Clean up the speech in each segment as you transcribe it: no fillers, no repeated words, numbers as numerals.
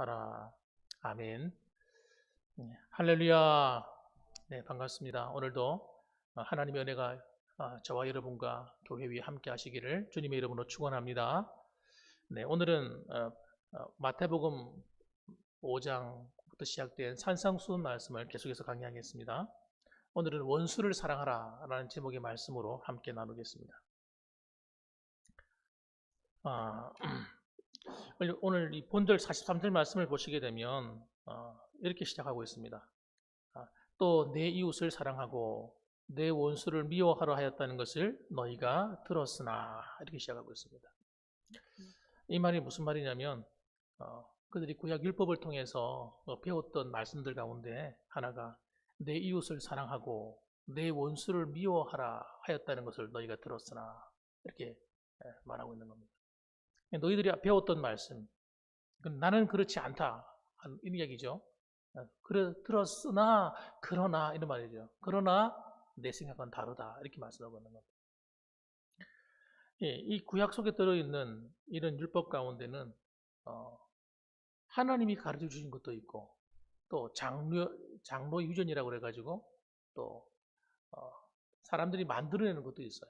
기도하라. 아멘. 할렐루야. 네, 반갑습니다. 오늘도 하나님의 은혜가 저와 여러분과 교회 위에 함께 하시기를 주님의 이름으로 축원합니다. 네, 오늘은 마태복음 5장부터 시작된 산상수훈 말씀을 계속해서 강의하겠습니다. 오늘은 원수를 사랑하라 라는 제목의 말씀으로 함께 나누겠습니다. 오늘 이 본절 43절 말씀을 보시게 되면 이렇게 시작하고 있습니다. 또 내 이웃을 사랑하고 내 원수를 미워하라 하였다는 것을 너희가 들었으나, 이렇게 시작하고 있습니다. 이 말이 무슨 말이냐면 그들이 구약 율법을 통해서 배웠던 말씀들 가운데 하나가 내 이웃을 사랑하고 내 원수를 미워하라 하였다는 것을 너희가 들었으나, 이렇게 말하고 있는 겁니다. 너희들이 배웠던 말씀, 나는 그렇지 않다 하는 이야기죠. 들었으나 그러나, 이런 말이죠. 그러나 내 생각은 다르다, 이렇게 말씀하고 있는 겁니다. 이 구약 속에 들어있는 이런 율법 가운데는 하나님이 가르쳐 주신 것도 있고, 또 장로 유전이라고 그래가지고 또 사람들이 만들어내는 것도 있어요.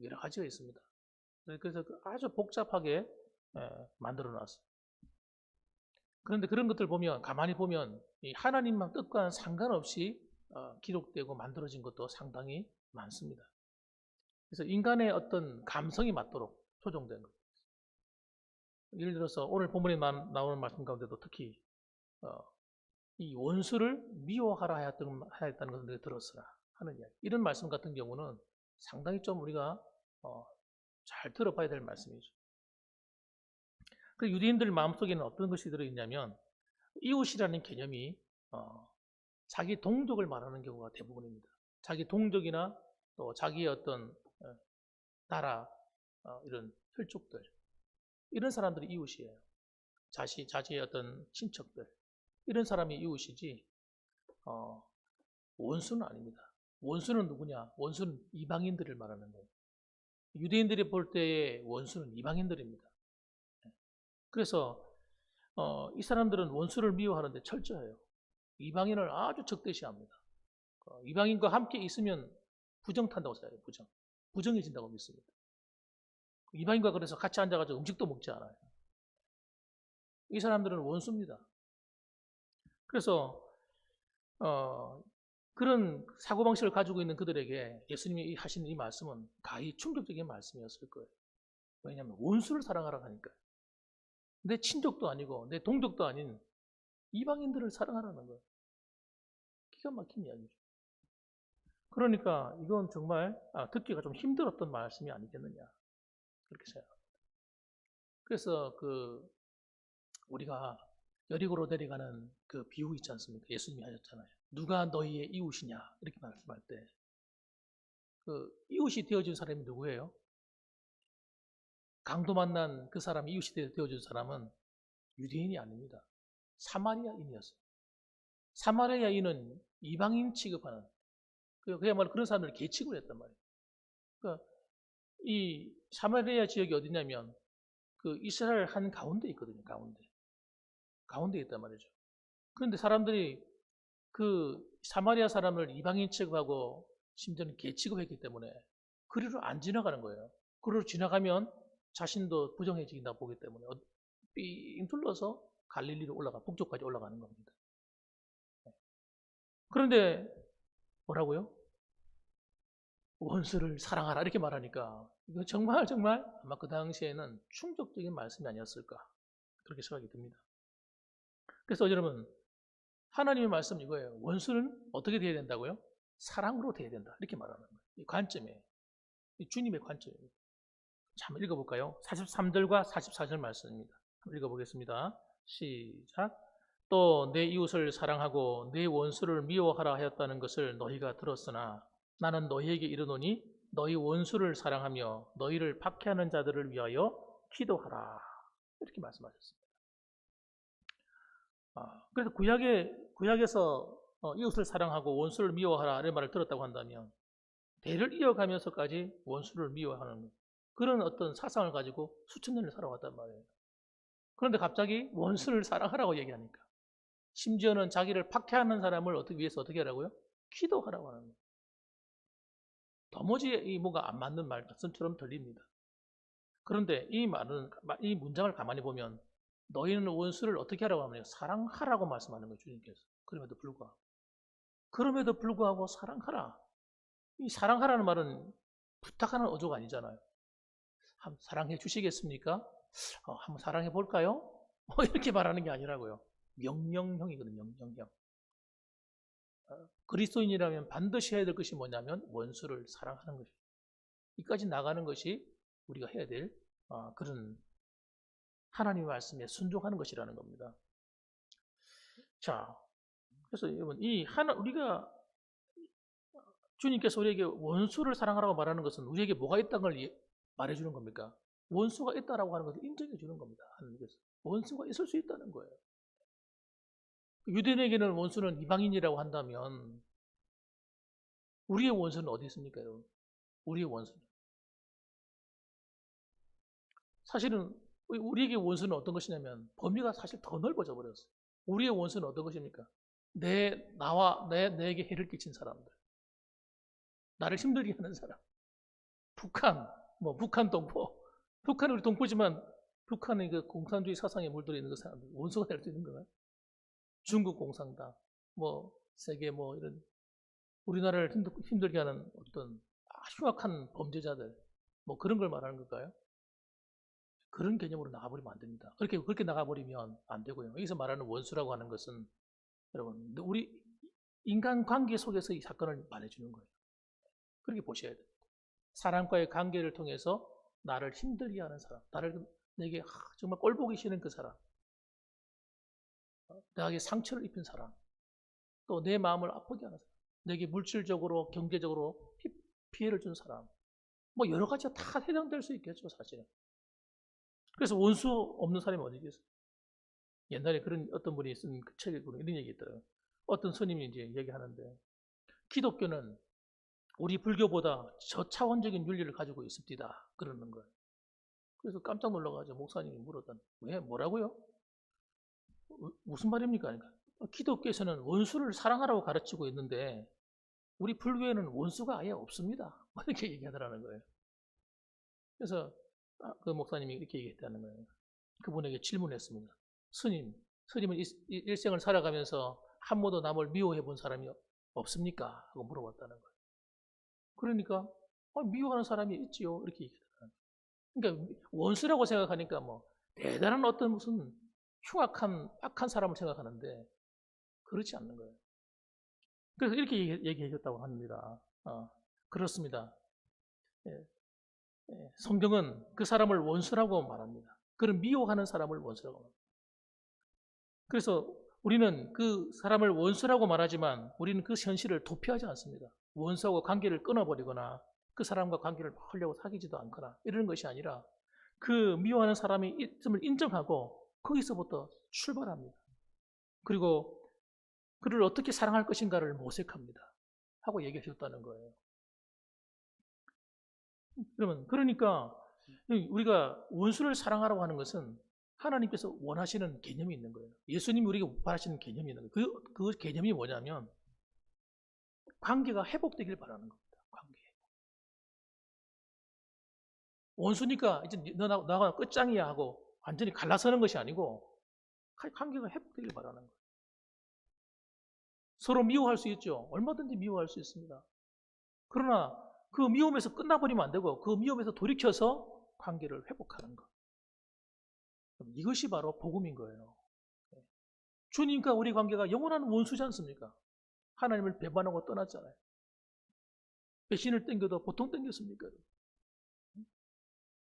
여러 가지가 있습니다. 그래서 아주 복잡하게 만들어 놨어요. 그런데 그런 것들 보면, 가만히 보면 하나님만 뜻과는 상관없이 기록되고 만들어진 것도 상당히 많습니다. 그래서 인간의 어떤 감성이 맞도록 조정된 것. 예를 들어서 오늘 본문에 나오는 말씀 가운데도 특히 이 원수를 미워하라 하였다는 것을 들었으라 하는 이야기. 이런 말씀 같은 경우는 상당히 좀 우리가 잘 들어봐야 될 말씀이죠. 그 유대인들 마음속에는 어떤 것이 들어있냐면, 이웃이라는 개념이 자기 동족을 말하는 경우가 대부분입니다. 자기 동족이나 또 자기의 어떤 나라, 이런 혈족들, 이런 사람들이 이웃이에요. 자기의 어떤 친척들, 이런 사람이 이웃이지 원수는 아닙니다. 원수는 누구냐? 원수는 이방인들을 말하는 거예요. 유대인들이 볼 때의 원수는 이방인들입니다. 그래서 이 사람들은 원수를 미워하는데 철저해요. 이방인을 아주 적대시합니다. 이방인과 함께 있으면 부정탄다고 생각해요. 부정해진다고 믿습니다. 이방인과 그래서 같이 앉아가지고 음식도 먹지 않아요. 이 사람들은 원수입니다. 그래서 그런 사고방식을 가지고 있는 그들에게 예수님이 하시는 이 말씀은 가히 충격적인 말씀이었을 거예요. 왜냐하면 원수를 사랑하라고 하니까요. 내 친족도 아니고 내 동족도 아닌 이방인들을 사랑하라는 거예요. 기가 막힌 이야기죠. 그러니까 이건 정말 듣기가 좀 힘들었던 말씀이 아니겠느냐, 그렇게 생각합니다. 그래서 우리가 여리고로 내려가는 그 비유 있지 않습니까? 예수님이 하셨잖아요. 누가 너희의 이웃이냐, 이렇게 말씀할 때 이웃이 되어준 사람이 누구예요? 강도 만난 그 사람이 이웃이 되어준 사람은 유대인이 아닙니다. 사마리아인이었어요. 사마리아인은 이방인 취급하는, 그야말로 그런 사람들을 계치고 했단 말이에요. 그러니까 이 사마리아 지역이 어디냐면 그 이스라엘 한 가운데 있거든요. 가운데 있단 말이죠. 그런데 사람들이 그 사마리아 사람을 이방인 취급하고 심지어는 계취급했기 때문에 그리로 안 지나가는 거예요. 그리로 지나가면 자신도 부정해진다고 보기 때문에 삥 둘러서 갈릴리로 북쪽까지 올라가는 겁니다. 그런데 뭐라고요? 원수를 사랑하라, 이렇게 말하니까 이거 정말 아마 그 당시에는 충격적인 말씀이 아니었을까, 그렇게 생각이 듭니다. 그래서 여러분, 하나님의 말씀 이거예요. 원수는 어떻게 돼야 된다고요? 사랑으로 돼야 된다, 이렇게 말하는 거예요. 이 관점이에요. 이 주님의 관점입니다. 자, 한번 읽어볼까요? 43절과 44절 말씀입니다. 한번 읽어보겠습니다. 시작. 또 내 이웃을 사랑하고 내 원수를 미워하라 하였다는 것을 너희가 들었으나 나는 너희에게 이르노니 너희 원수를 사랑하며 너희를 박해하는 자들을 위하여 기도하라, 이렇게 말씀하셨습니다. 그래서 구약에서 이웃을 사랑하고 원수를 미워하라, 이런 말을 들었다고 한다면 대를 이어가면서까지 원수를 미워하는 그런 어떤 사상을 가지고 수천 년을 살아왔단 말이에요. 그런데 갑자기 원수를 사랑하라고 얘기하니까. 심지어는 자기를 박해하는 사람을 위해서 어떻게 하라고요? 기도하라고 하는 거예요. 도무지 이 뭐가 안 맞는 말씀처럼 들립니다. 그런데 이 문장을 가만히 보면 너희는 원수를 어떻게 하라고 하면 사랑하라고 말씀하는 거예요, 주님께서. 그럼에도 불구하고 사랑하라. 이 사랑하라는 말은 부탁하는 어조가 아니잖아요. 한번 사랑해 주시겠습니까? 한번 사랑해 볼까요? 이렇게 말하는 게 아니라고요. 명령형이거든요, 명령형. 그리스도인이라면 반드시 해야 될 것이 뭐냐면 원수를 사랑하는 것이죠. 이까지 나가는 것이 우리가 해야 될 그런 하나님의 말씀에 순종하는 것이라는 겁니다. 자, 그래서 여러분 우리가 주님께서 우리에게 원수를 사랑하라고 말하는 것은 우리에게 뭐가 있다는 걸 말해주는 겁니까? 원수가 있다라고 하는 것을 인정해 주는 겁니다. 하나님께서 원수가 있을 수 있다는 거예요. 유대인에게는 원수는 이방인이라고 한다면 우리의 원수는 어디 있습니까, 여러분? 우리의 원수는 사실은 우리에게 원수는 어떤 것이냐면 범위가 사실 더 넓어져 버렸어요. 우리의 원수는 어떤 것입니까? 내에게 해를 끼친 사람들, 나를 힘들게 하는 사람, 북한 동포, 북한은 우리 동포지만 북한의 그 공산주의 사상에 물들어 있는 그 사람들 원수가 될 수 있는 거예요. 중국 공산당, 세계 이런 우리나라를 힘들게 하는 어떤 흉악한 범죄자들, 그런 걸 말하는 걸까요? 그런 개념으로 나가버리면 안 됩니다. 그렇게 나가버리면 안 되고요. 여기서 말하는 원수라고 하는 것은 여러분, 우리 인간 관계 속에서 이 사건을 말해주는 거예요. 그렇게 보셔야 돼요. 사람과의 관계를 통해서 나를 힘들게 하는 사람, 내게 정말 꼴보기 싫은 그 사람, 나에게 상처를 입힌 사람, 또 내 마음을 아프게 하는 사람, 내게 물질적으로, 경제적으로 피해를 준 사람, 여러 가지가 다 해당될 수 있겠죠, 사실은. 그래서 원수 없는 사람이 어디 있겠어요? 옛날에 그런 어떤 분이 쓴 그 책에 이런 얘기 있더라고요. 어떤 스님이 이제 얘기하는데, 기독교는 우리 불교보다 저차원적인 윤리를 가지고 있습니다. 그러는 거예요. 그래서 깜짝 놀라가지고 목사님이 물었더니, 왜? 뭐라고요? 무슨 말입니까? 그러니까 기독교에서는 원수를 사랑하라고 가르치고 있는데 우리 불교에는 원수가 아예 없습니다. 이렇게 얘기하더라는 거예요. 그래서 그 목사님이 이렇게 얘기했다는 거예요. 그분에게 질문했습니다. 스님은 일생을 살아가면서 한 번도 남을 미워해 본 사람이 없습니까? 하고 물어봤다는 거예요. 그러니까 미워하는 사람이 있지요. 이렇게 얘기하더라는 거예요. 그러니까 원수라고 생각하니까 대단한 어떤 무슨 흉악한 악한 사람을 생각하는데 그렇지 않는 거예요. 그래서 이렇게 얘기해 줬다고 합니다. 그렇습니다. 성경은 그 사람을 원수라고 말합니다. 그런 미워하는 사람을 원수라고 말합니다. 그래서 우리는 그 사람을 원수라고 말하지만 우리는 그 현실을 도피하지 않습니다. 원수하고 관계를 끊어버리거나 그 사람과 관계를 하려고 사귀지도 않거나 이러는 것이 아니라 그 미워하는 사람이 있음을 인정하고 거기서부터 출발합니다. 그리고 그를 어떻게 사랑할 것인가를 모색합니다. 하고 얘기해 줬다는 거예요. 그러니까 우리가 원수를 사랑하라고 하는 것은 하나님께서 원하시는 개념이 있는 거예요. 예수님이 우리에게 바라시는 개념이 있는 거예요. 그 개념이 뭐냐면 관계가 회복되길 바라는 겁니다. 관계. 원수니까 이제 나가 끝장이야 하고 완전히 갈라서는 것이 아니고 관계가 회복되길 바라는 거예요. 서로 미워할 수 있죠. 얼마든지 미워할 수 있습니다. 그러나 그 미움에서 끝나버리면 안 되고 그 미움에서 돌이켜서 관계를 회복하는 것. 이것이 바로 복음인 거예요. 주님과 우리 관계가 영원한 원수지 않습니까? 하나님을 배반하고 떠났잖아요. 배신을 땡겨도 보통 땡겼습니까?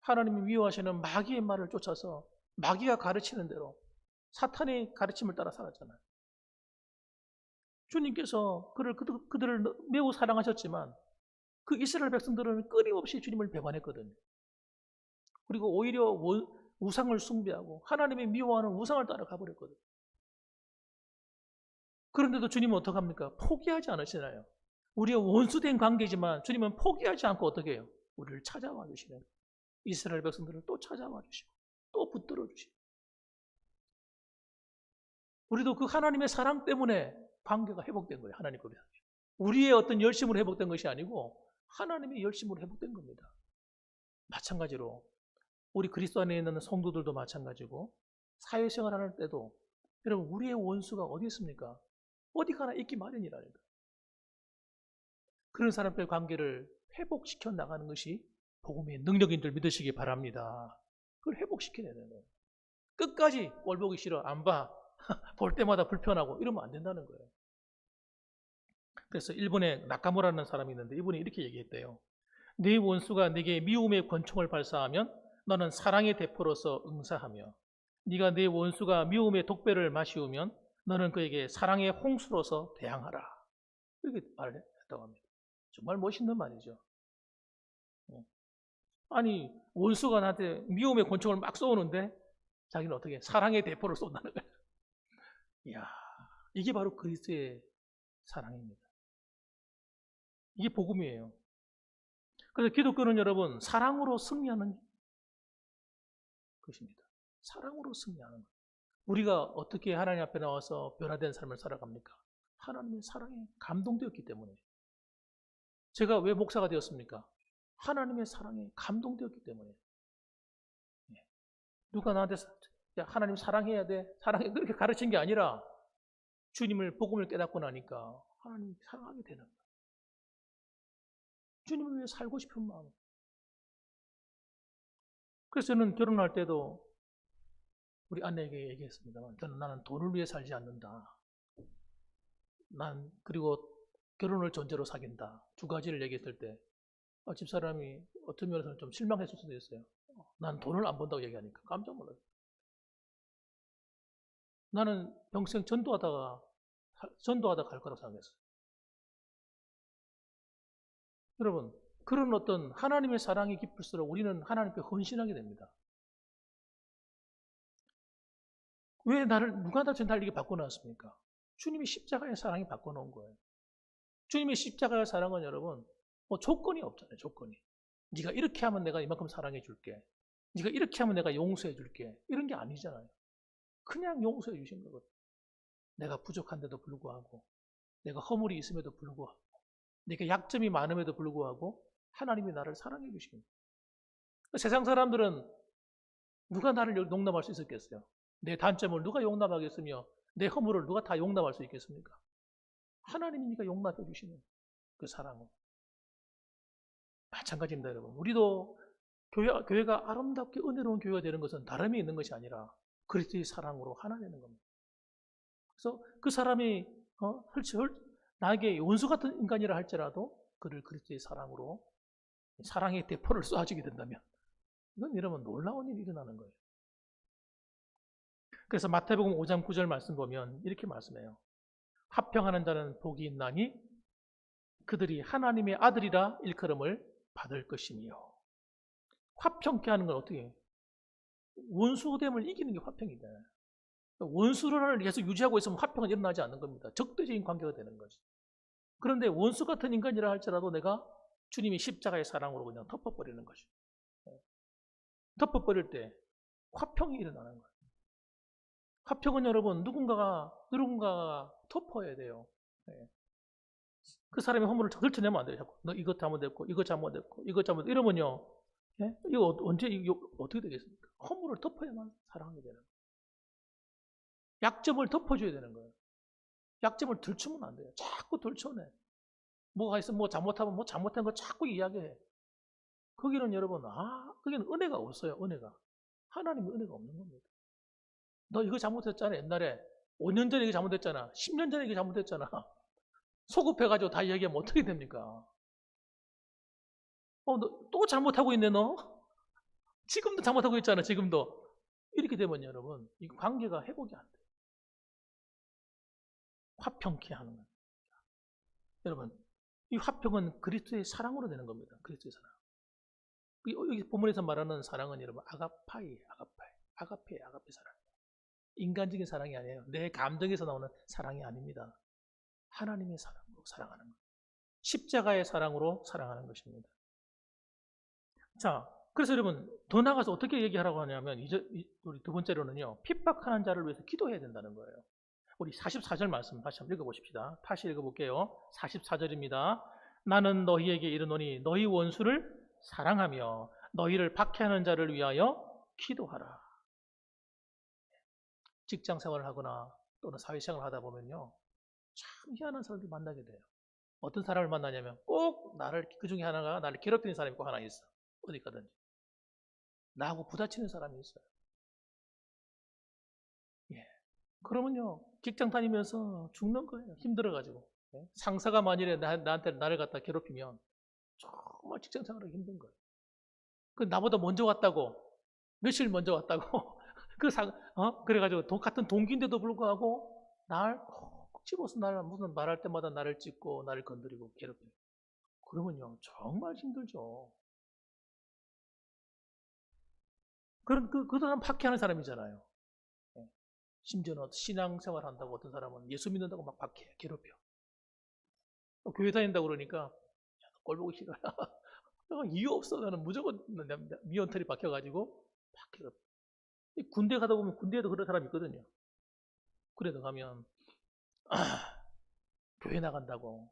하나님이 미워하시는 마귀의 말을 쫓아서 마귀가 가르치는 대로 사탄의 가르침을 따라 살았잖아요. 주님께서 그들을 매우 사랑하셨지만 그 이스라엘 백성들은 끊임없이 주님을 배반했거든요. 그리고 오히려 우상을 숭배하고 하나님이 미워하는 우상을 따라가 버렸거든요. 그런데도 주님은 어떡합니까? 포기하지 않으시나요? 우리가 원수된 관계지만 주님은 포기하지 않고 어떻게 해요? 우리를 찾아와 주시는 이스라엘 백성들을 또 찾아와 주시고 또 붙들어 주시고 우리도 그 하나님의 사랑 때문에 관계가 회복된 거예요. 하나님과 우리의 어떤 열심으로 회복된 것이 아니고 하나님의 열심으로 회복된 겁니다. 마찬가지로 우리 그리스도 안에 있는 성도들도 마찬가지고 사회생활 할 때도 여러분 우리의 원수가 어디 있습니까? 어디 가나 있기 마련이라니까. 그런 사람들의 관계를 회복시켜 나가는 것이 복음의 능력인 줄 믿으시기 바랍니다. 그걸 회복시켜야 되는 거예요. 끝까지 꼴 보기 싫어, 안 봐, 볼 때마다 불편하고 이러면 안 된다는 거예요. 그래서 일본에 나카무라는 사람이 있는데 이분이 이렇게 얘기했대요. 네 원수가 네게 미움의 권총을 발사하면 너는 사랑의 대포로서 응사하며 네가 네 원수가 미움의 독배를 마시우면 너는 그에게 사랑의 홍수로서 대항하라. 이렇게 말을 했다고 합니다. 정말 멋있는 말이죠. 아니 원수가 나한테 미움의 권총을 막 쏘는데 자기는 어떻게 사랑의 대포를 쏜다는 거예요. 이야, 이게 바로 그리스도의 사랑입니다. 이게 복음이에요. 그래서 기독교는 여러분 사랑으로 승리하는 것입니다. 사랑으로 승리하는 것. 우리가 어떻게 하나님 앞에 나와서 변화된 삶을 살아갑니까? 하나님의 사랑에 감동되었기 때문에. 제가 왜 목사가 되었습니까? 하나님의 사랑에 감동되었기 때문에. 누가 나한테 하나님 사랑해야 돼, 사랑해 그렇게 가르친 게 아니라 주님을 복음을 깨닫고 나니까 하나님 사랑하게 되는 거예요. 주님을 위해 살고 싶은 마음. 그래서 저는 결혼할 때도 우리 아내에게 얘기했습니다만 나는 돈을 위해 살지 않는다. 그리고 결혼을 전제로 사귄다. 두 가지를 얘기했을 때 집사람이 어떤 면에서는 좀 실망했을 수도 있어요. 난 돈을 안 번다고 얘기하니까 깜짝 놀랐어요. 나는 평생 전도하다 갈 거라고 생각했어요. 여러분, 그런 어떤 하나님의 사랑이 깊을수록 우리는 하나님께 헌신하게 됩니다. 왜 누가 나를 이렇게 바꿔놨습니까? 주님이 십자가의 사랑이 바꿔놓은 거예요. 주님의 십자가의 사랑은 여러분, 조건이 없잖아요, 조건이. 네가 이렇게 하면 내가 이만큼 사랑해 줄게. 네가 이렇게 하면 내가 용서해 줄게. 이런 게 아니잖아요. 그냥 용서해 주신 거거든요. 내가 부족한데도 불구하고, 내가 허물이 있음에도 불구하고, 내가 약점이 많음에도 불구하고 하나님이 나를 사랑해 주십니다. 세상 사람들은 누가 나를 용납할 수 있었겠어요? 내 단점을 누가 용납하겠으며 내 허물을 누가 다 용납할 수 있겠습니까? 하나님이니까 용납해 주시는 그 사랑은 마찬가지입니다, 여러분. 우리도 교회가 아름답게 은혜로운 교회가 되는 것은 다름이 있는 것이 아니라 그리스도의 사랑으로 하나 되는 겁니다. 그래서 그 사람이 나에게 원수 같은 인간이라 할지라도 그를 그리스도의 사랑으로 사랑의 대포를 쏘아주게 된다면 이건 여러분 놀라운 일이 일어나는 거예요. 그래서 마태복음 5장 9절 말씀 보면 이렇게 말씀해요. 화평하는 자는 복이 있나니 그들이 하나님의 아들이라 일컬음을 받을 것이며. 화평케 하는 건 어떻게 해요? 원수됨을 이기는 게 화평이다. 원수를 계속 유지하고 있으면 화평은 일어나지 않는 겁니다. 적대적인 관계가 되는 거지. 그런데 원수 같은 인간이라 할지라도 내가 주님이 십자가의 사랑으로 그냥 덮어버리는 거죠. 덮어버릴 때 화평이 일어나는 거예요. 화평은 여러분 누군가가 덮어야 돼요. 그 사람의 허물을 들춰내면 안 돼요. 자꾸 너 이것 잘못했고 이것 잘못했고 이것 잘못 이러면요. 이거 언제 이거 어떻게 되겠습니까? 허물을 덮어야만 사랑하게 되는 거예요. 약점을 덮어줘야 되는 거예요. 약점을 들추면 안 돼요. 자꾸 들춰내. 뭐가 있으면 뭐 잘못하면 뭐 잘못한 거 자꾸 이야기해. 거기는 여러분 거기는 은혜가 없어요. 은혜가. 하나님의 은혜가 없는 겁니다. 너 이거 잘못했잖아. 옛날에 5년 전에 이거 잘못했잖아. 10년 전에 이거 잘못했잖아. 소급해가지고 다 이야기하면 어떻게 됩니까? 너 또 잘못하고 있네 너. 지금도 잘못하고 있잖아. 지금도. 이렇게 되면 여러분 이 관계가 회복이 안 돼요. 화평케 하는 거예요. 여러분 이 화평은 그리스도의 사랑으로 되는 겁니다. 그리스도의 사랑. 여기 본문에서 말하는 사랑은 여러분 아가페 사랑. 인간적인 사랑이 아니에요. 내 감정에서 나오는 사랑이 아닙니다. 하나님의 사랑으로 사랑하는 것. 십자가의 사랑으로 사랑하는 것입니다. 자, 그래서 여러분 더 나가서 어떻게 얘기하라고 하냐면 우리 두 번째로는요. 핍박하는 자를 위해서 기도해야 된다는 거예요. 우리 44절 말씀 다시 한번 읽어보십시다. 다시 읽어볼게요. 44절입니다. 나는 너희에게 이르노니 너희 원수를 사랑하며 너희를 박해하는 자를 위하여 기도하라. 직장 생활을 하거나 또는 사회생활을 하다 보면요, 참 희한한 사람들 만나게 돼요. 어떤 사람을 만나냐면 꼭 나를, 그 중에 하나가 나를 괴롭히는 사람이 꼭 하나 있어. 어디 가든지 나하고 부딪히는 사람이 있어요. 예. 그러면요, 직장 다니면서 죽는 거예요. 힘들어가지고. 예? 상사가 만일에 나한테 나를 갖다 괴롭히면 정말 직장 생활하기 힘든 거예요. 그 나보다 먼저 왔다고, 며칠 먼저 왔다고, 그래가지고 같은 동기인데도 불구하고 날 콕 집어서 무슨 말할 때마다 나를 찝고 나를 건드리고 괴롭혀요. 그러면요, 정말 힘들죠. 그 사람 박해하는 사람이잖아요. 예. 심지어는 신앙생활 한다고 어떤 사람은 예수 믿는다고 막 박해, 괴롭혀. 교회 다닌다고 그러니까, 야, 너 꼴 보기 싫어요. 이유 없어. 나는 무조건 미연털이 박혀가지고 막 괴롭혀. 군대 가다 보면 군대에도 그런 사람이 있거든요. 그래도 가면, 교회 나간다고.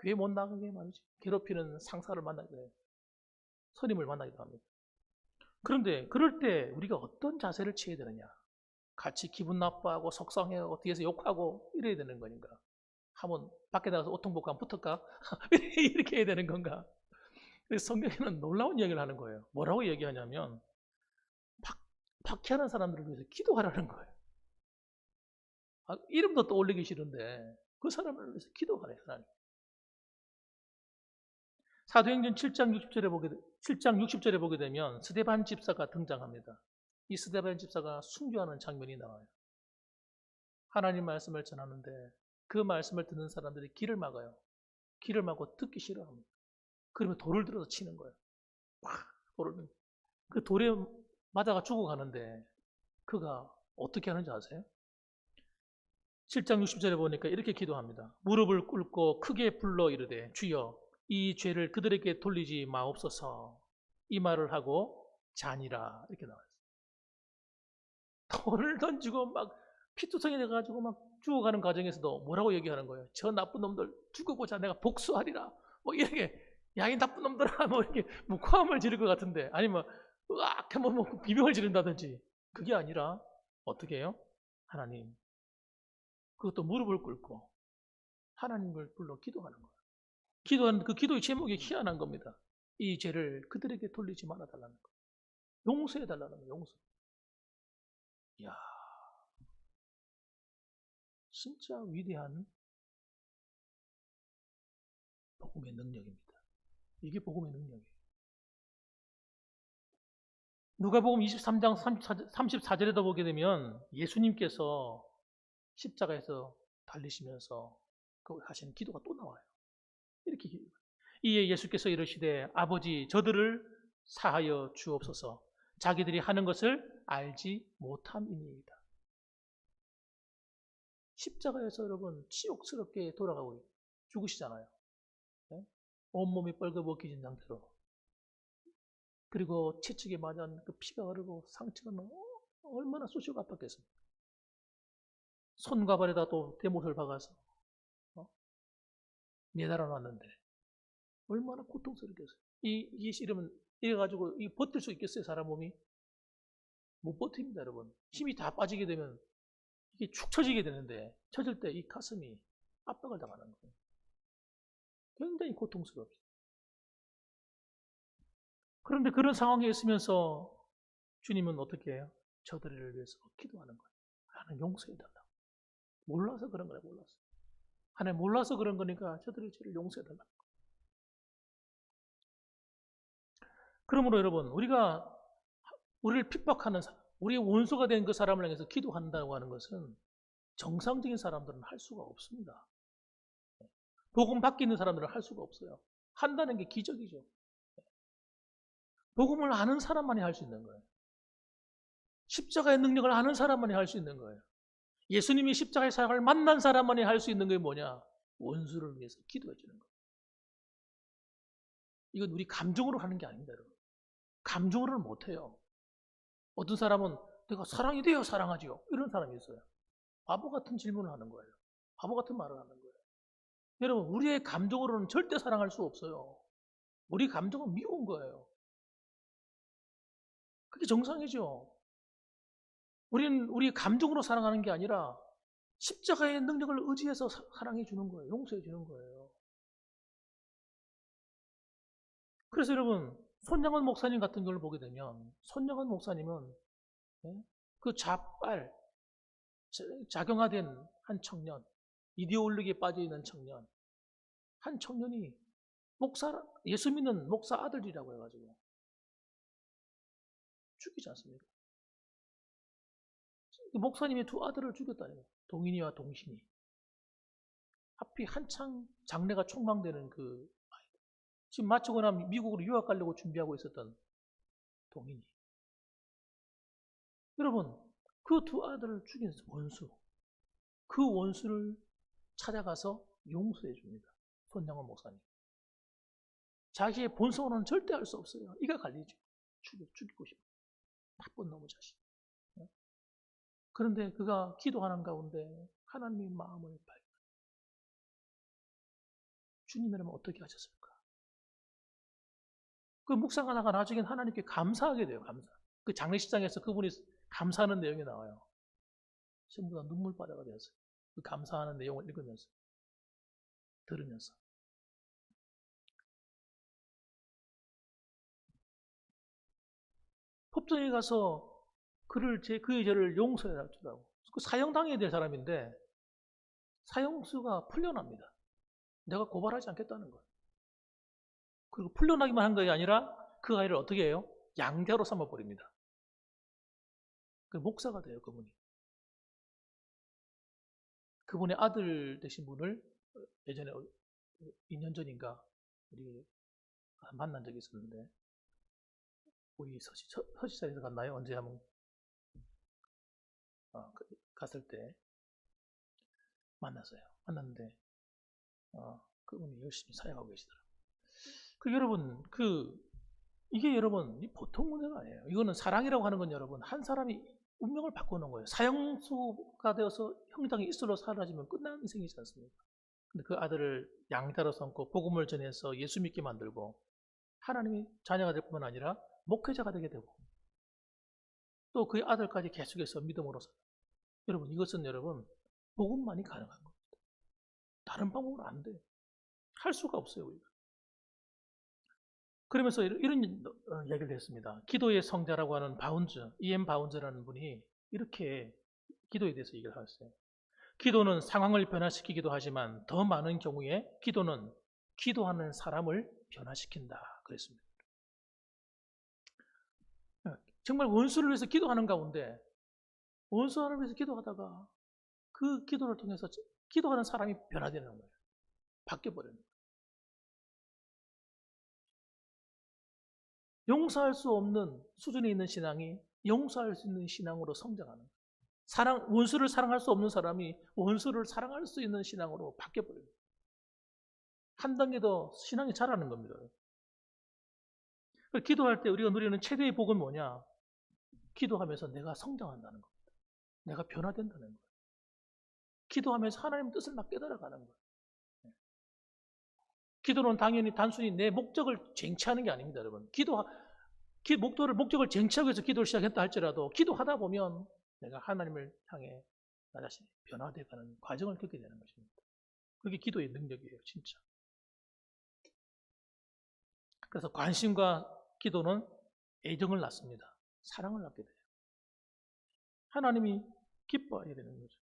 교회 못 나가게 말이지. 괴롭히는 상사를 만나게 돼요. 선임을 만나기도 합니다. 그런데 그럴 때 우리가 어떤 자세를 취해야 되느냐? 같이 기분 나빠하고 속상해하고 뒤에서 욕하고 이래야 되는 거니까. 한번 밖에 나가서 오통복고 한번 붙을까? 이렇게 해야 되는 건가? 그래서 성경에는 놀라운 이야기를 하는 거예요. 뭐라고 얘기하냐면 박해하는 사람들을 위해서 기도하라는 거예요. 이름도 떠올리기 싫은데 그 사람을 위해서 기도하래요. 하나님. 사도행전 7장 60절에 보게 되면 스데반 집사가 등장합니다. 이 스데반 집사가 순교하는 장면이 나와요. 하나님 말씀을 전하는데 그 말씀을 듣는 사람들이 길을 막아요. 길을 막고 듣기 싫어합니다. 그러면 돌을 들어서 치는 거예요. 그 돌에 맞아가 죽어가는데 그가 어떻게 하는지 아세요? 7장 60절에 보니까 이렇게 기도합니다. 무릎을 꿇고 크게 불러 이르되 주여 이 죄를 그들에게 돌리지 마옵소서. 이 말을 하고 자니라. 이렇게 나와요. 돌을 던지고 막 피투성이 돼가지고 막 죽어가는 과정에서도 뭐라고 얘기하는 거예요? 저 나쁜 놈들 죽어보자. 내가 복수하리라. 뭐 이렇게, 야, 이 나쁜 놈들아. 뭐 이렇게 고함을 지를 것 같은데, 아니면 으악 한번 뭐 비명을 지른다든지. 그게 아니라 어떻게 해요? 하나님, 그것도 무릎을 꿇고 하나님을 불러 기도하는 거예요. 기도하는 그 기도의 제목이 희한한 겁니다. 이 죄를 그들에게 돌리지 말아 달라는 거. 용서해 달라는 거. 용서. 이야, 진짜 위대한 복음의 능력입니다. 이게 복음의 능력이에요. 누가복음 23장 34절에도 보게 되면 예수님께서 십자가에서 달리시면서 그 하시는 기도가 또 나와요. 이렇게 이에 예수께서 이르시되 아버지 저들을 사하여 주옵소서. 자기들이 하는 것을 알지 못함이니이다. 십자가에서 여러분 치욕스럽게 돌아가고 죽으시잖아요. 네? 온몸이 뻘거벗겨진 상태로. 그리고 채찍에 맞은 그 피가 흐르고 상처가 얼마나 쑤시고 아팠겠습니까? 손과 발에다 또 대못을 박아서 매달아 놨는데 얼마나 고통스럽겠어요. 이래가지고 버틸 수 있겠어요, 사람 몸이? 못 버팁니다, 여러분. 힘이 다 빠지게 되면 이게 축 처지게 되는데, 처질 때 이 가슴이 압박을 당하는 거예요. 굉장히 고통스럽죠. 그런데 그런 상황에 있으면서 주님은 어떻게 해요? 저들을 위해서 기도하는 거예요. 하나님 용서해달라고. 몰라서 그런 거예요, 몰라서. 하나님 몰라서 그런 거니까 저들의 죄를 용서해달라고. 그러므로 여러분, 우리를 핍박하는 사람, 우리의 원수가 된 그 사람을 향해서 기도한다고 하는 것은 정상적인 사람들은 할 수가 없습니다. 복음 밖에 있는 사람들은 할 수가 없어요. 한다는 게 기적이죠. 복음을 아는 사람만이 할 수 있는 거예요. 십자가의 능력을 아는 사람만이 할 수 있는 거예요. 예수님이 십자가의 사역을 만난 사람만이 할 수 있는 게 뭐냐? 원수를 위해서 기도해 주는 거예요. 이건 우리 감정으로 하는 게 아닙니다, 여러분. 감정으로는 못해요. 어떤 사람은 내가 사랑이 돼요, 사랑하지요. 이런 사람이 있어요. 바보 같은 질문을 하는 거예요. 바보 같은 말을 하는 거예요. 여러분, 우리의 감정으로는 절대 사랑할 수 없어요. 우리 감정은 미운 거예요. 그게 정상이죠. 우리는 우리 감정으로 사랑하는 게 아니라 십자가의 능력을 의지해서 사랑해 주는 거예요. 용서해 주는 거예요. 그래서 여러분, 손양원 목사님 같은 경우를 보게 되면, 손양원 목사님은 그 작용화된 한 청년, 이데올로기에 빠져있는 청년, 한 청년이 예수 믿는 목사 아들이라고 해가지고 죽이지 않습니까? 목사님이 두 아들을 죽였다는 거예요. 동인이와 동신이. 하필 한창 장래가 촉망되는 그 아이들. 지금 마치고 나면 미국으로 유학 가려고 준비하고 있었던 동인이. 여러분, 그 두 아들을 죽인 원수, 그 원수를 찾아가서 용서해 줍니다. 손양원 목사님. 자기의 본성으로는 절대 할 수 없어요. 이가 갈리죠. 죽이고 싶어. 나쁜 놈의 자식. 그런데 그가 기도하는 가운데 하나님의 마음을 발견. 주님이라면 어떻게 하셨을까? 그 묵상하다가 나중에 하나님께 감사하게 돼요. 감사. 그 장례식장에서 그분이 감사하는 내용이 나와요. 전부 다 눈물바다가 되었어요. 그 감사하는 내용을 읽으면서, 들으면서. 법정에 가서 그의 죄를 용서해 주라고. 그 사형당해야 될 사람인데 사형수가 풀려납니다. 내가 고발하지 않겠다는 거예요. 그리고 풀려나기만 한 것이 아니라 그 아이를 어떻게 해요? 양자로 삼아버립니다. 그 목사가 돼요, 그분이. 그분의 아들 되신 분을 예전에 2년 전인가 우리 만난 적이 있었는데, 우리 서시사에서 갔나요? 언제 한번 갔을 때 만났어요. 만났는데 그분이 열심히 사역하고 계시더라고요. 여러분, 이게 여러분 보통 문제가 아니에요. 이거는 사랑이라고 하는 건 여러분, 한 사람이 운명을 바꾸는 거예요. 사형수가 되어서 형장에 이슬로 사라지면 끝나는 인생이지 않습니까? 근데 그 아들을 양자로 삼고 복음을 전해서 예수 믿게 만들고 하나님의 자녀가 될 뿐만 아니라 목회자가 되게 되고 또 그 아들까지 계속해서 믿음으로 살아요. 여러분, 이것은 여러분 복음만이 가능한 겁니다. 다른 방법은 안 돼요. 할 수가 없어요, 우리가. 그러면서 이런 얘기를 했습니다. 기도의 성자라고 하는 E.M. 바운즈라는 분이 이렇게 기도에 대해서 얘기를 하셨어요. 기도는 상황을 변화시키기도 하지만 더 많은 경우에 기도는 기도하는 사람을 변화시킨다 그랬습니다. 정말 원수를 위해서 기도하는 가운데 원수 하나를 위해서 기도하다가 그 기도를 통해서 기도하는 사람이 변화되는 거예요. 바뀌어버리는 거예요. 용서할 수 없는 수준에 있는 신앙이 용서할 수 있는 신앙으로 성장하는 거예요. 원수를 사랑할 수 없는 사람이 원수를 사랑할 수 있는 신앙으로 바뀌어버려요. 한 단계 더 신앙이 자라는 겁니다. 기도할 때 우리가 누리는 최대의 복은 뭐냐? 기도하면서 내가 성장한다는 겁니다. 내가 변화된다는 거예요. 기도하면서 하나님의 뜻을 막 깨달아가는 거예요. 기도는 당연히 단순히 내 목적을 쟁취하는 게 아닙니다, 여러분. 목적을 쟁취하기 위해서 기도를 시작했다 할지라도 기도하다 보면 내가 하나님을 향해 나 자신이 변화되어가는 과정을 겪게 되는 것입니다. 그게 기도의 능력이에요, 진짜. 그래서 관심과 기도는 애정을 낳습니다. 사랑을 낳게 돼요. 하나님이 기뻐해야 되는 거죠.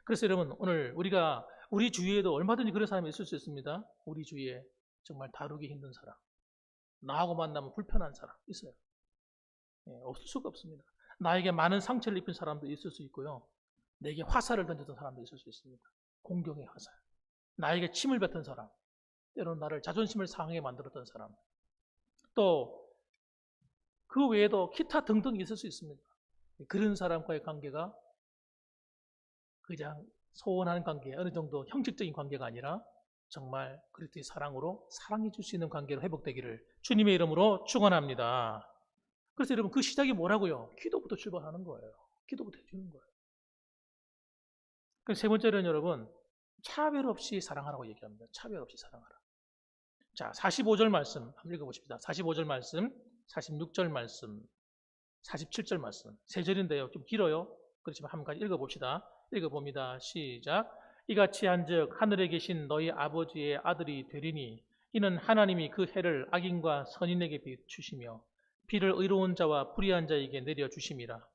그래서 여러분, 오늘 우리 주위에도 얼마든지 그런 사람이 있을 수 있습니다. 우리 주위에 정말 다루기 힘든 사람, 나하고 만나면 불편한 사람 있어요. 없을 수가 없습니다. 나에게 많은 상처를 입힌 사람도 있을 수 있고요. 내게 화살을 던졌던 사람도 있을 수 있습니다. 공경의 화살. 나에게 침을 뱉은 사람, 때로는 나를 자존심을 상하게 만들었던 사람, 또 그 외에도 기타 등등 있을 수 있습니다. 그런 사람과의 관계가 그냥 소원하는 관계, 어느 정도 형식적인 관계가 아니라 정말 그리스도의 사랑으로 사랑해 줄 수 있는 관계로 회복되기를 주님의 이름으로 축원합니다. 그래서 여러분, 그 시작이 뭐라고요? 기도부터 출발하는 거예요. 기도부터 해주는 거예요. 세 번째는 여러분, 차별 없이 사랑하라고 얘기합니다. 차별 없이 사랑하라. 자, 45절 말씀 한번 읽어보십시다. 45절 말씀, 46절 말씀, 47절 말씀. 세 절인데요. 좀 길어요. 그렇지만 한 가지 읽어봅시다. 읽어봅니다. 시작. 이같이 한즉 하늘에 계신 너희 아버지의 아들이 되리니 이는 하나님이 그 해를 악인과 선인에게 비추시며 비를 의로운 자와 불의한 자에게 내려주심이라.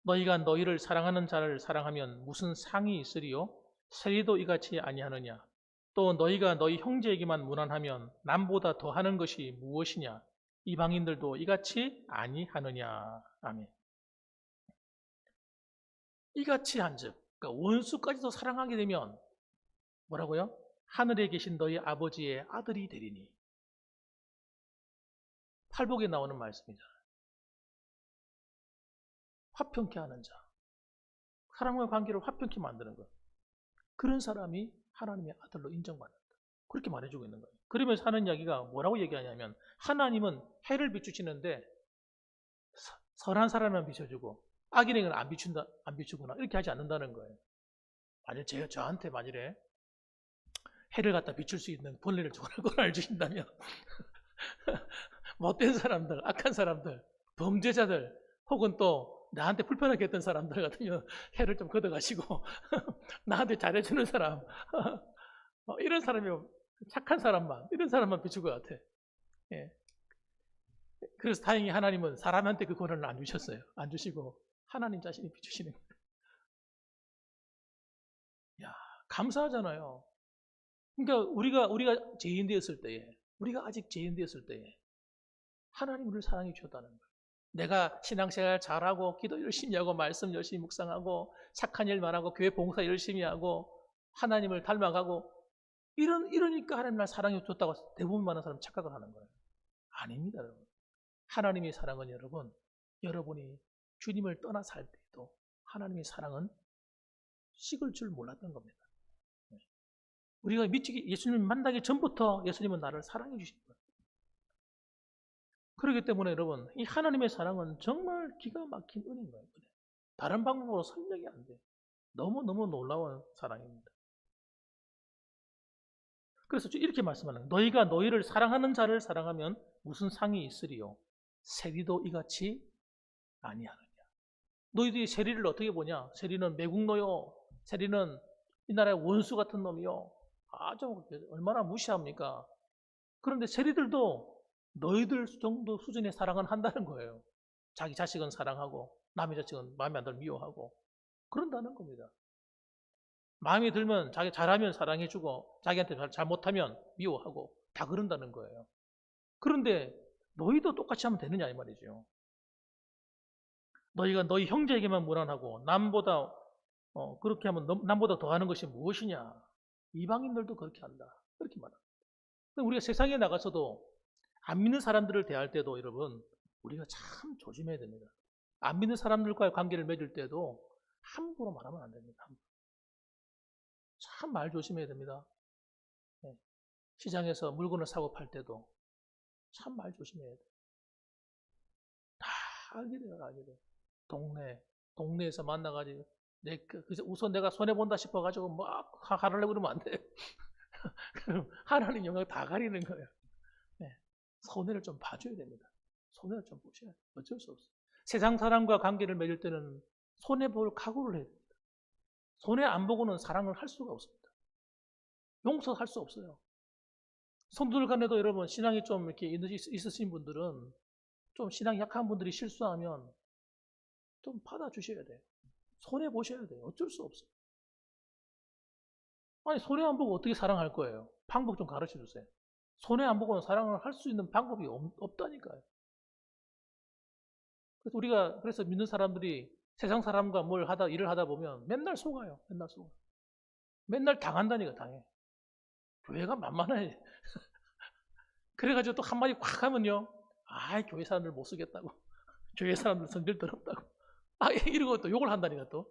너희가 너희를 사랑하는 자를 사랑하면 무슨 상이 있으리요? 세리도 이같이 아니하느냐? 또 너희가 너희 형제에게만 무난하면 남보다 더하는 것이 무엇이냐? 이방인들도 이같이 아니하느냐? 아멘. 이같이 한즉, 그러니까 원수까지도 사랑하게 되면 뭐라고요? 하늘에 계신 너희 아버지의 아들이 되리니. 팔복에 나오는 말씀이잖아요. 화평케 하는 자, 사람과 관계를 화평케 만드는 것, 그런 사람이 하나님의 아들로 인정받는다. 그렇게 말해주고 있는 거예요. 그러면서 하는 이야기가 뭐라고 얘기하냐면, 하나님은 해를 비추시는데 선한 사람만 비춰주고 악인에게는 안 비추구나, 이렇게 하지 않는다는 거예요. 만일 저한테 만일에 해를 갖다 비출 수 있는 권리를 권한을 주신다면 못된 사람들, 악한 사람들, 범죄자들, 혹은 또 나한테 불편하게 했던 사람들 같으면 해를 좀 걷어가시고 나한테 잘해주는 사람, 이런 사람이, 착한 사람만, 이런 사람만 비출 것 같아. 예. 그래서 다행히 하나님은 사람한테 그 권한을 안 주셨어요. 안 주시고 하나님 자신이 비추시는 거예요. 야, 감사하잖아요. 그러니까 우리가 죄인 되었을 때에, 우리가 아직 죄인 되었을 때에 하나님 우리를 사랑해 주셨다는 거예요. 내가 신앙생활 잘하고 기도 열심히 하고 말씀 열심히 묵상하고 착한 일만 하고 교회 봉사 열심히 하고 하나님을 닮아가고 이러니까 하나님 날 사랑해 줬다고 대부분 많은 사람은 착각을 하는 거예요. 아닙니다, 여러분. 하나님의 사랑은 여러분이 주님을 떠나 살 때도 하나님의 사랑은 식을 줄 몰랐던 겁니다. 우리가 예수님을 만나기 전부터 예수님은 나를 사랑해 주신 거예요. 그렇기 때문에 여러분, 이 하나님의 사랑은 정말 기가 막힌 은혜인 거예요. 다른 방법으로 설명이 안 돼요. 너무너무 놀라운 사랑입니다. 그래서 이렇게 말씀하는 거예요. 너희가 너희를 사랑하는 자를 사랑하면 무슨 상이 있으리요? 세리도 이같이 아니하느냐. 너희들이 세리를 어떻게 보냐? 세리는 매국노요. 세리는 이 나라의 원수 같은 놈이요. 아주 얼마나 무시합니까? 그런데 세리들도 너희들 정도 수준의 사랑은 한다는 거예요. 자기 자식은 사랑하고 남의 자식은 마음에 안 들면 미워하고 그런다는 겁니다. 마음에 들면 자기 잘하면 사랑해주고 자기한테 잘못하면 미워하고 다 그런다는 거예요. 그런데 너희도 똑같이 하면 되느냐 이 말이죠. 너희가 너희 형제에게만 무난하고 남보다 그렇게 하면 남보다 더하는 것이 무엇이냐? 이방인들도 그렇게 한다. 그렇게 말합니다. 우리가 세상에 나가서도 안 믿는 사람들을 대할 때도 여러분 우리가 참 조심해야 됩니다. 안 믿는 사람들과의 관계를 맺을 때도 함부로 말하면 안 됩니다. 참 말 조심해야 됩니다. 네. 시장에서 물건을 사고 팔 때도 참 말 조심해야 돼요. 다 알게 돼요, 알게 돼요. 동네에서 만나가지고 우선 내가 손해본다 싶어가지고 막 하려고 그러면 안 돼. 그럼 하나님 영광 다 가리는 거예요. 네. 손해를 좀 봐줘야 됩니다. 손해를 좀 보셔야 돼요. 어쩔 수 없어요. 세상 사람과 관계를 맺을 때는 손해볼 각오를 해야 됩니다. 손해 안 보고는 사랑을 할 수가 없습니다. 용서할 수 없어요. 성도들 간에도 여러분 신앙이 좀 이렇게 있으신 분들은 좀 신앙이 약한 분들이 실수하면 좀 받아주셔야 돼요. 손해 보셔야 돼요. 어쩔 수 없어요. 아니 손해 안 보고 어떻게 사랑할 거예요? 방법 좀 가르쳐 주세요. 손해 안 보고는 사랑을 할 수 있는 방법이 없다니까요. 그래서 믿는 사람들이 세상 사람과 일을 하다 보면 맨날 속아요. 맨날 속아. 맨날 당한다니까 당해. 교회가 만만해. 그래가지고 또 한마디 콱 하면요. 교회 사람들 못 쓰겠다고. 교회 사람들 성질 더럽다고. 이러고 또 욕을 한다니까 또.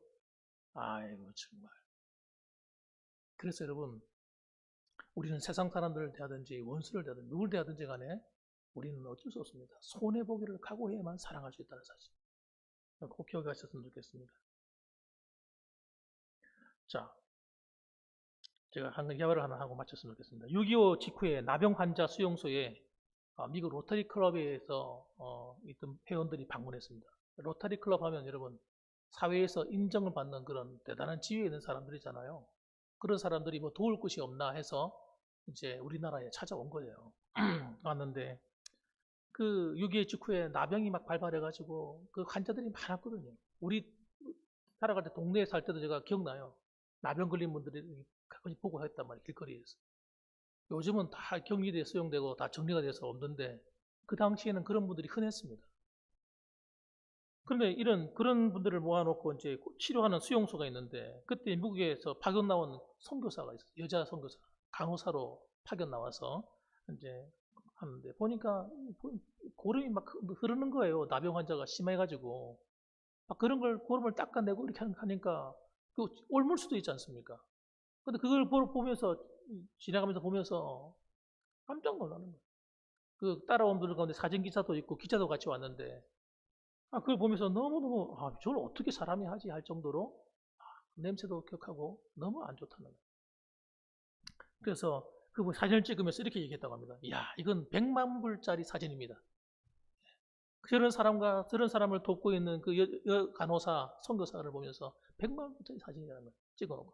아이고 정말. 그래서 여러분 우리는 세상 사람들을 대하든지 원수를 대하든지 누굴 대하든지 간에 우리는 어쩔 수 없습니다. 손해보기를 각오해야만 사랑할 수 있다는 사실. 꼭 기억하셨으면 좋겠습니다. 자, 제가 한 개발을 하나 하고 마쳤으면 좋겠습니다. 6.25 직후에 나병 환자 수용소에 미국 로터리 클럽에서 있던 회원들이 방문했습니다. 로터리 클럽 하면 여러분 사회에서 인정을 받는 그런 대단한 지위에 있는 사람들이잖아요. 그런 사람들이 뭐 도울 곳이 없나 해서 이제 우리나라에 찾아온 거예요. 왔는데 그 6.25 직후에 나병이 막 발발해가지고 그 환자들이 많았거든요. 우리 살아갈 때 동네에 살 때도 제가 기억나요. 나병 걸린 분들이 가끔씩 보고 했단 말이에요. 길거리에서. 요즘은 다 격리돼 수용되고 다 정리가 돼서 없는데 그 당시에는 그런 분들이 흔했습니다. 그런데 그런 분들을 모아놓고 이제 치료하는 수용소가 있는데 그때 미국에서 파견 나온 선교사가 있어요. 여자 선교사, 간호사로 파견 나와서 이제 하는데 보니까 고름이 막 흐르는 거예요. 나병 환자가 심해가지고 막 그런 걸 고름을 닦아내고 이렇게 하니까 그 옮을 수도 있지 않습니까? 근데 그걸 보면서 지나가면서 보면서 깜짝 놀라는 거예요. 그 따라온 분들 가운데 사진 기사도 있고 기자도 같이 왔는데 그걸 보면서 너무너무 저걸 어떻게 사람이 하지 할 정도로 냄새도 격하고 너무 안 좋다는 거예요. 그래서 그 사진을 찍으면서 이렇게 얘기했다고 합니다. 이야, 이건 100만 불짜리 사진입니다. 저런 사람을 돕고 있는 그 간호사, 선교사를 보면서 100만 불짜리 사진이라는 걸 찍어놓고.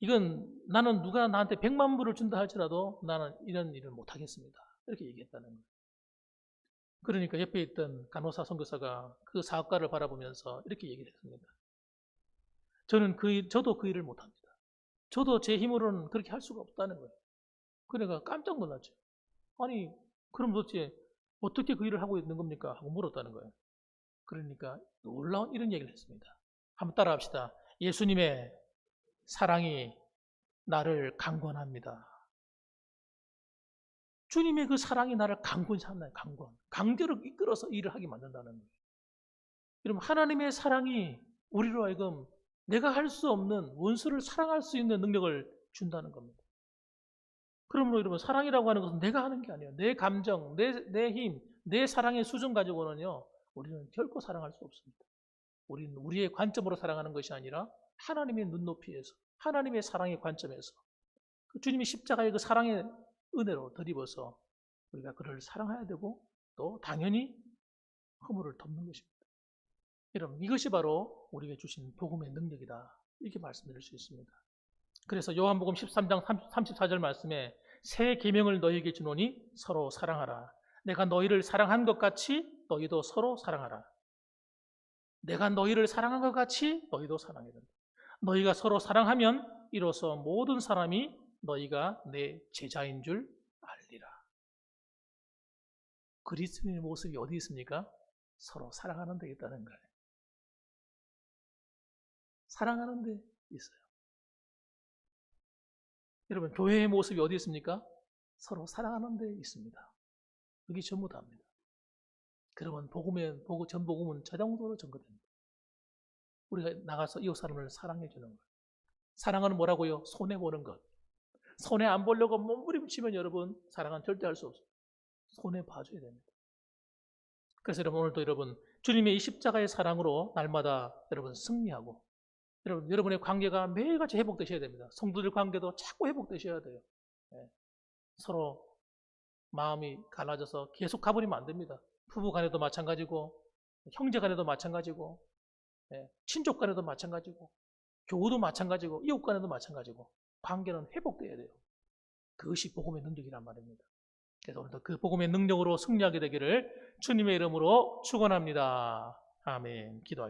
이건 나는 누가 나한테 100만 불을 준다 할지라도 나는 이런 일을 못하겠습니다. 이렇게 얘기했다는 거예요. 그러니까 옆에 있던 간호사, 선교사가 그 사업가를 바라보면서 이렇게 얘기를 했습니다. 저도 그 일을 못합니다. 저도 제 힘으로는 그렇게 할 수가 없다는 거예요. 그러니까 깜짝 놀랐죠. 아니, 그럼 도대체 어떻게 그 일을 하고 있는 겁니까? 하고 물었다는 거예요. 그러니까 놀라운 이런 얘기를 했습니다. 한번 따라합시다. 예수님의 사랑이 나를 강권합니다. 주님의 그 사랑이 나를 강권하나요? 강제로 이끌어서 일을 하게 만든다는 거예요. 여러분, 하나님의 사랑이 우리로 하여금 내가 할 수 없는 원수를 사랑할 수 있는 능력을 준다는 겁니다. 그러므로 여러분, 사랑이라고 하는 것은 내가 하는 게 아니에요. 내 감정, 내 힘, 내 사랑의 수준 가지고는요, 우리는 결코 사랑할 수 없습니다. 우리는 우리의 관점으로 사랑하는 것이 아니라 하나님의 눈높이에서, 하나님의 사랑의 관점에서 그 주님이 십자가의 그 사랑의 은혜로 덧입어서 우리가 그를 사랑해야 되고 또 당연히 허물을 덮는 것입니다. 여러분, 이것이 바로 우리에게 주신 복음의 능력이다. 이렇게 말씀드릴 수 있습니다. 그래서 요한복음 13장 34절 말씀에 새 계명을 너희에게 주노니 서로 사랑하라. 내가 너희를 사랑한 것 같이 너희도 서로 사랑하라. 내가 너희를 사랑한 것 같이 너희도 사랑해야 된다. 너희가 서로 사랑하면 이로써 모든 사람이 너희가 내 제자인 줄 알리라. 그리스도인의 모습이 어디 있습니까? 서로 사랑하는 데 있다는 거예요. 사랑하는 데 있어요. 여러분, 교회의 모습이 어디 있습니까? 서로 사랑하는 데 있습니다. 그게 전부 다입니다. 그러면 전복음은 저 정도로 전거됩니다. 우리가 나가서 이웃 사람을 사랑해 주는 것. 사랑은 뭐라고요? 손해 보는 것. 손해 안 보려고 몸부림치면 여러분, 사랑은 절대 할 수 없습니다. 손해 봐줘야 됩니다. 그래서 여러분, 오늘도 여러분, 주님의 이 십자가의 사랑으로 날마다 여러분 승리하고, 여러분의 관계가 매일같이 회복되셔야 됩니다. 성도들 관계도 자꾸 회복되셔야 돼요. 서로 마음이 갈라져서 계속 가버리면 안 됩니다. 부부 간에도 마찬가지고, 형제 간에도 마찬가지고, 친족 간에도 마찬가지고, 교우도 마찬가지고, 이웃 간에도 마찬가지고, 관계는 회복돼야 돼요. 그것이 복음의 능력이란 말입니다. 그래서 오늘도 그 복음의 능력으로 승리하게 되기를 주님의 이름으로 축원합니다. 아멘. 기도하겠습니다.